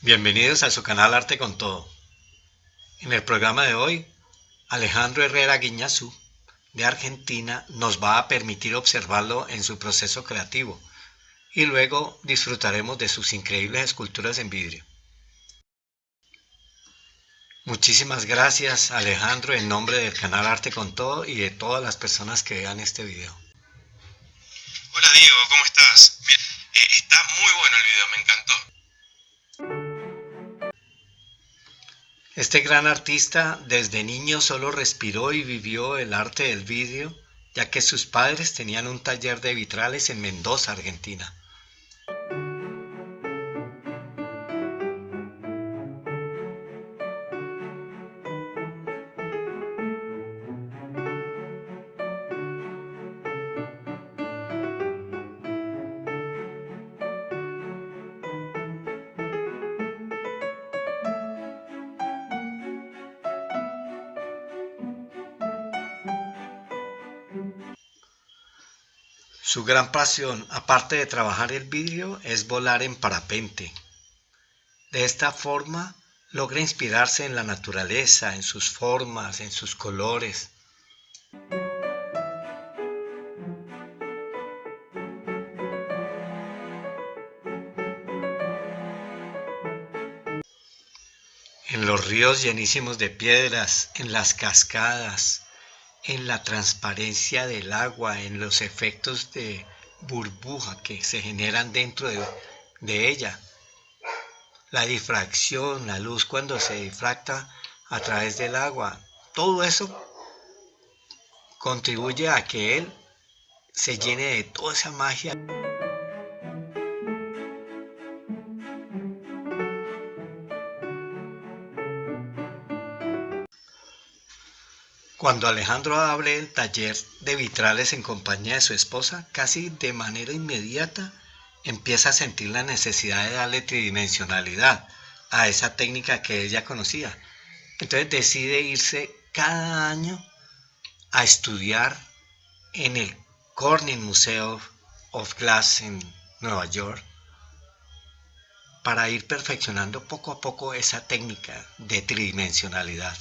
Bienvenidos a su canal Arte con Todo. En el programa de hoy, Alejandro Herrera Guiñazú, de Argentina, nos va a permitir observarlo en su proceso creativo y luego disfrutaremos de sus increíbles esculturas en vidrio. Muchísimas gracias, Alejandro, en nombre del canal Arte con Todo y de todas las personas que vean este video. Hola Diego, ¿cómo estás? Mira, está muy bueno el video, me encantó. Este gran artista desde niño solo respiró y vivió el arte del vidrio, ya que sus padres tenían un taller de vitrales en Mendoza, Argentina. Su gran pasión, aparte de trabajar el vidrio, es volar en parapente. De esta forma, logra inspirarse en la naturaleza, en sus formas, en sus colores. En los ríos llenísimos de piedras, en las cascadas, en la transparencia del agua, en los efectos de burbuja que se generan dentro de ella. La difracción, la luz cuando se difracta a través del agua, todo eso contribuye a que él se llene de toda esa magia. Cuando Alejandro abre el taller de vitrales en compañía de su esposa, casi de manera inmediata empieza a sentir la necesidad de darle tridimensionalidad a esa técnica que ella conocía. Entonces decide irse cada año a estudiar en el Corning Museum of Glass en Nueva York para ir perfeccionando poco a poco esa técnica de tridimensionalidad.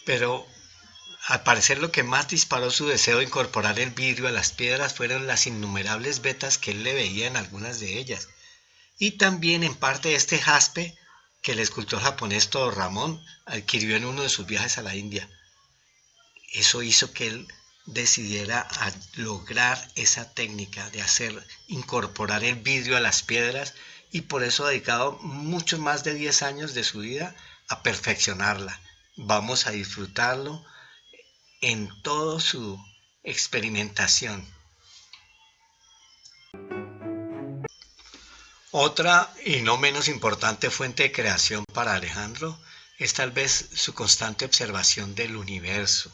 Pero al parecer lo que más disparó su deseo de incorporar el vidrio a las piedras fueron las innumerables vetas que él le veía en algunas de ellas, y también en parte este jaspe que el escultor japonés Todo Ramón adquirió en uno de sus viajes a la India. Eso hizo que él decidiera a lograr esa técnica de incorporar el vidrio a las piedras, y por eso ha dedicado muchos más de 10 años de su vida a perfeccionarla. Vamos a disfrutarlo en toda su experimentación. Otra y no menos importante fuente de creación para Alejandro es tal vez su constante observación del universo.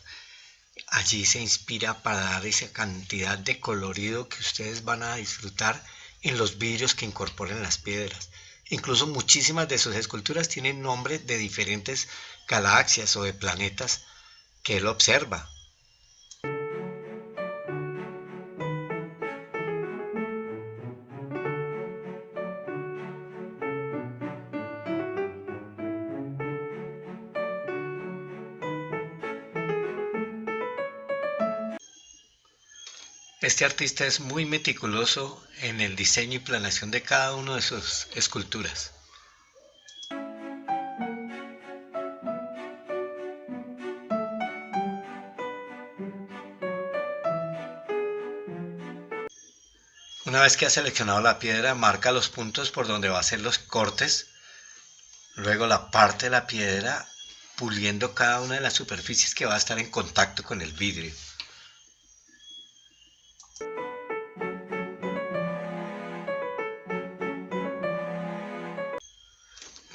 Allí se inspira para dar esa cantidad de colorido que ustedes van a disfrutar en los vidrios que incorporan las piedras. Incluso muchísimas de sus esculturas tienen nombre de diferentes galaxias o de planetas que él observa. Este artista es muy meticuloso en el diseño y planeación de cada una de sus esculturas. Una vez que ha seleccionado la piedra, marca los puntos por donde va a hacer los cortes, luego la parte de la piedra, puliendo cada una de las superficies que va a estar en contacto con el vidrio.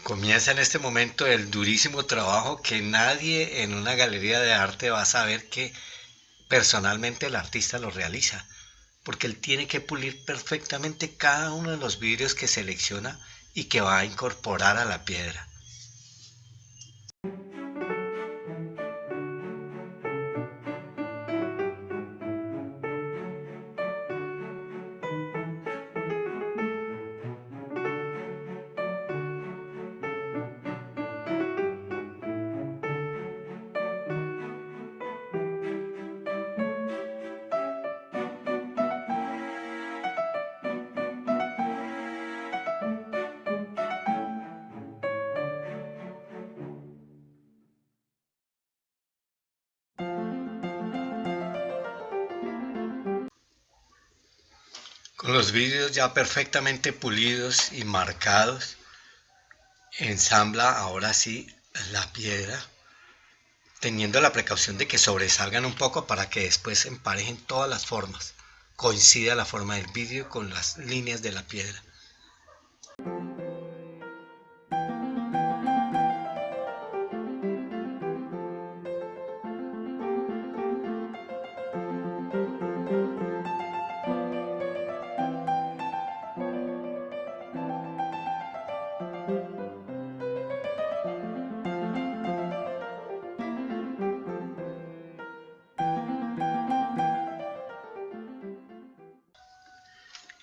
Comienza en este momento el durísimo trabajo que nadie en una galería de arte va a saber que personalmente el artista lo realiza, porque él tiene que pulir perfectamente cada uno de los vidrios que selecciona y que va a incorporar a la piedra. Con los vidrios ya perfectamente pulidos y marcados, ensambla ahora sí la piedra, teniendo la precaución de que sobresalgan un poco para que después se emparejen todas las formas, coincida la forma del vidrio con las líneas de la piedra.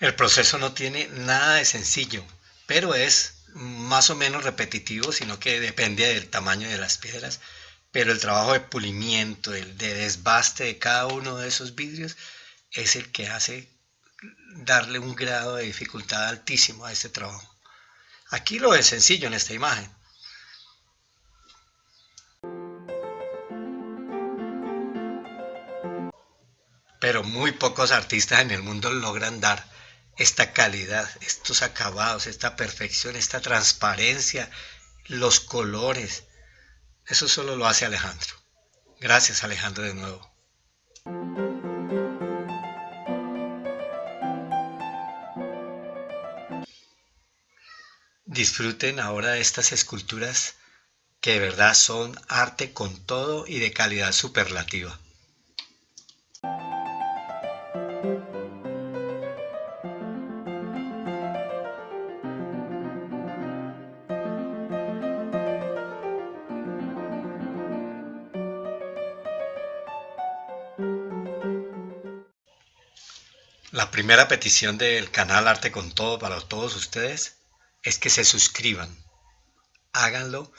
El proceso no tiene nada de sencillo, pero es más o menos repetitivo, sino que depende del tamaño de las piedras. Pero el trabajo de pulimiento, el de desbaste de cada uno de esos vidrios es el que hace darle un grado de dificultad altísimo a este trabajo. Aquí lo es sencillo en esta imagen. Pero muy pocos artistas en el mundo logran dar esta calidad, estos acabados, esta perfección, esta transparencia, los colores. Eso solo lo hace Alejandro. Gracias, Alejandro, de nuevo. Disfruten ahora de estas esculturas que de verdad son arte con todo y de calidad superlativa. La primera petición del canal Arte con Todo para todos ustedes es que se suscriban. Háganlo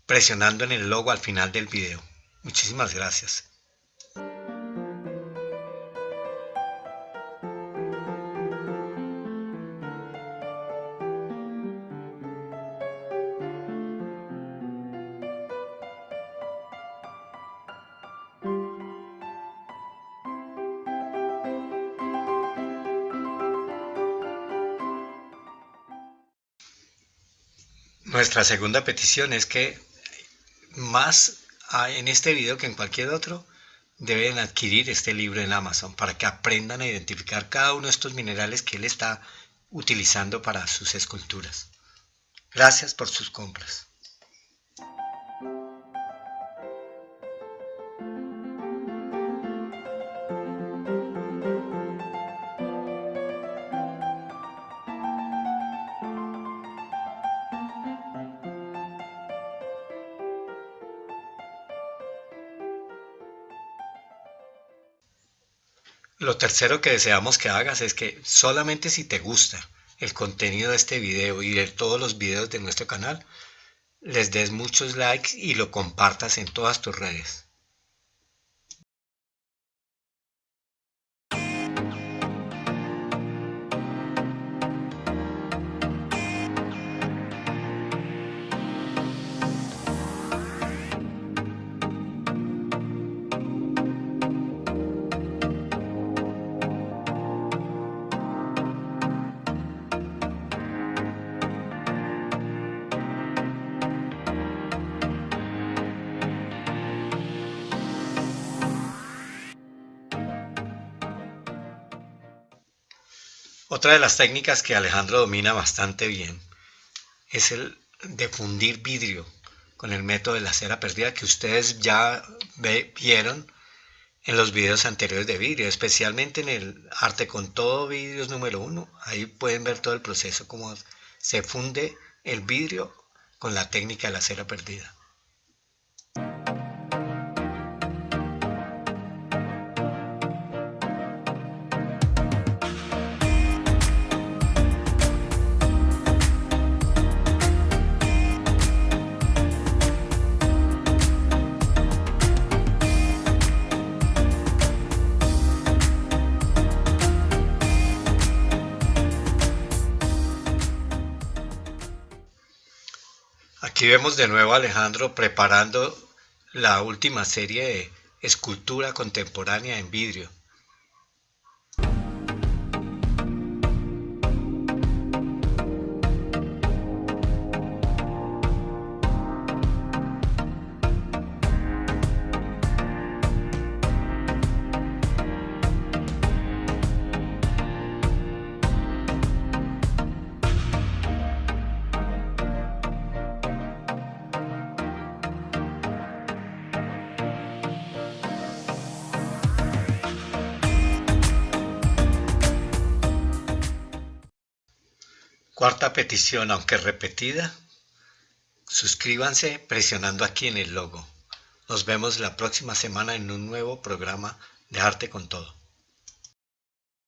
presionando en el logo al final del video. Muchísimas gracias. Nuestra segunda petición es que más en este video que en cualquier otro deben adquirir este libro en Amazon para que aprendan a identificar cada uno de estos minerales que él está utilizando para sus esculturas. Gracias por sus compras. Lo tercero que deseamos que hagas es que solamente si te gusta el contenido de este video y de todos los videos de nuestro canal, les des muchos likes y lo compartas en todas tus redes. Otra de las técnicas que Alejandro domina bastante bien es el de fundir vidrio con el método de la cera perdida que ustedes ya vieron en los videos anteriores de vidrio, especialmente en el Arte con Todo Vidrios número 1. Ahí pueden ver todo el proceso, cómo se funde el vidrio con la técnica de la cera perdida. Aquí vemos de nuevo a Alejandro preparando la última serie de escultura contemporánea en vidrio. Cuarta petición, aunque repetida, suscríbanse presionando aquí en el logo. Nos vemos la próxima semana en un nuevo programa de Arte con Todo.